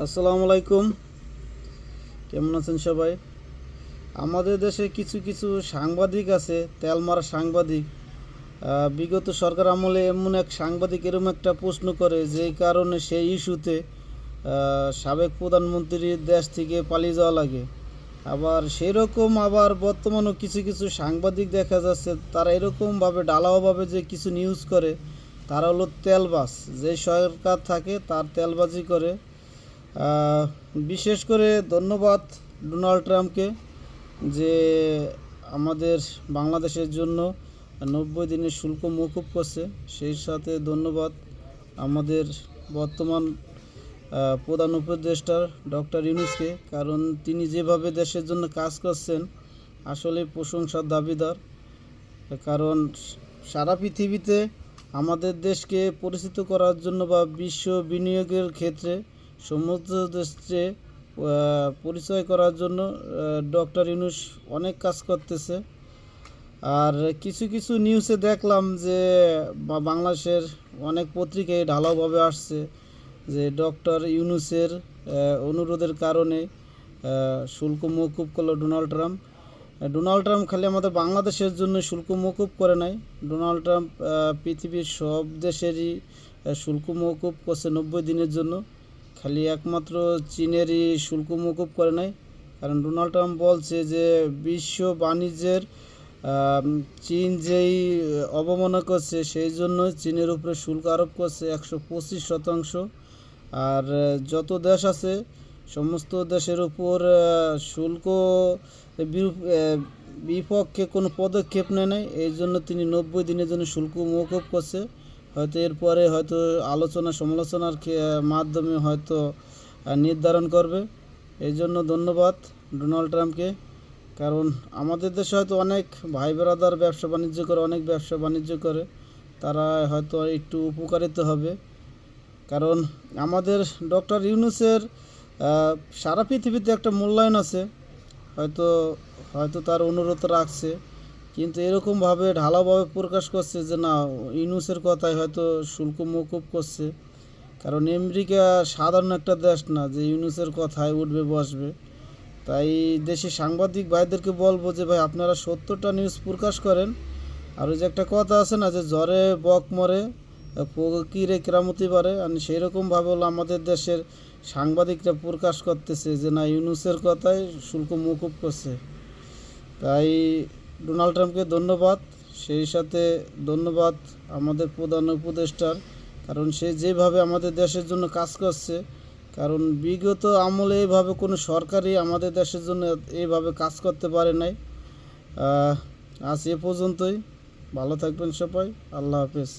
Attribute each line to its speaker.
Speaker 1: আসসালামু আলাইকুম। কেমন আছেন সবাই? আমাদের দেশে কিছু কিছু সাংবাদিক আছে, তেলমারা সাংবাদিক। বিগত সরকার আমলে এমন এক সাংবাদিক এরকম একটা প্রশ্ন করে যেই কারণে সেই ইস্যুতে সাবেক প্রধানমন্ত্রীর দেশ থেকে পালিয়ে যাওয়া লাগে। আবার সেই রকম আবার বর্তমানেও কিছু কিছু সাংবাদিক দেখা যাচ্ছে তারা এরকমভাবে ঢালাওভাবে যে কিছু নিউজ করে, তারা হলো তেলবাজ। যে সরকার থাকে তার তেলবাজি করে। আহ, বিশেষ করে ধন্যবাদ ডোনাল্ড ট্রাম্পকে, যে আমাদের বাংলাদেশের জন্য 90 দিনের শুল্ক মওকুফ করছে। সেই সাথে ধন্যবাদ আমাদের বর্তমান প্রধান উপদেষ্টা ডক্টর ইউনূসকে, কারণ তিনি যেভাবে দেশের জন্য কাজ করছেন আসলে প্রশংসার দাবিদার। কারণ সারা পৃথিবীতে আমাদের দেশকে পরিচিত করার জন্য বা বিশ্ব বিনিয়োগের ক্ষেত্রে সমুদ্র দেশে পরিচয় করার জন্য ডক্টর ইউনূস অনেক কাজ করতেছে। আর কিছু কিছু নিউজে দেখলাম যে বাংলাদেশের অনেক পত্রিকায় ঢালাওভাবে আসছে যে ডক্টর ইউনূসের অনুরোধের কারণে শুল্ক মওকুফ করলো ডোনাল্ড ট্রাম্প। ডোনাল্ড ট্রাম্প খালি আমাদের বাংলাদেশের জন্য শুল্ক মওকুফ করে নাই, ডোনাল্ড ট্রাম্প পৃথিবীর সব দেশেরই শুল্ক মওকুফ করছে 90 দিনের জন্য। খালি একমাত্র চীনেরই শুল্ক মওকুফ করে নাই। কারণ ডোনাল্ড ট্রাম্প বলছে যে বিশ্ব বাণিজ্যের চীন যেই অবমাননা করছে সেই জন্য চীনের উপরে শুল্ক আরোপ করছে 125%। আর যত দেশ আছে সমস্ত দেশের উপর শুল্ক বিপক্ষে কোনো পদক্ষেপ নেয় নাই। এই জন্য তিনি 90 দিনের জন্য শুল্ক মওকুফ করছে। হয়তো এরপরে হয়তো আলোচনা সমালোচনার মাধ্যমে হয়তো নির্ধারণ করবে। এই জন্য ধন্যবাদ ডোনাল্ড ট্রাম্পকে। কারণ আমাদের দেশে হয়তো অনেক ভাই ব্রাদার ব্যবসা বাণিজ্য করে, অনেক ব্যবসা বাণিজ্য করে, তারা হয়তো একটু উপকারিত হবে। কারণ আমাদের ডক্টর ইউনূসের সারা পৃথিবীতে একটা মূল্যায়ন আছে, হয়তো হয়তো তার অনুরোধ রাখছে, কিন্তু এরকমভাবে ঢালাওভাবে প্রকাশ করছে যে না, ইউনূসের কথায় হয়তো শুল্ক মওকুফ করছে। কারণ আমেরিকা সাধারণ একটা দেশ না যে ইউনূসের কথায় উঠবে বসবে। তাই দেশি সাংবাদিক ভাইদেরকে বলবো যে ভাই, আপনারা সত্যটা নিউজ প্রকাশ করেন। আর ওই যে একটা কথা আছে না যে জ্বরে বক মরে ফকিরে কেরামতি পারে, আর সেই রকমভাবে হলো আমাদের দেশের সাংবাদিকরা প্রকাশ করতেছে যে না, ইউনূসের কথায় শুল্ক মওকুফ করছে। তাই ডোনাল্ড ট্রাম্পকে ধন্যবাদ। সেই সাথে ধন্যবাদ আমাদের প্রধান উপদেষ্টার, কারণ সে যেভাবে আমাদের দেশের জন্য কাজ করছে। কারণ বিগত আমলে এইভাবে কোনো সরকারই আমাদের দেশের জন্য এইভাবে কাজ করতে পারে নাই। আজ এ পর্যন্তই। ভালো থাকবেন সবাই। আল্লাহ হাফেজ।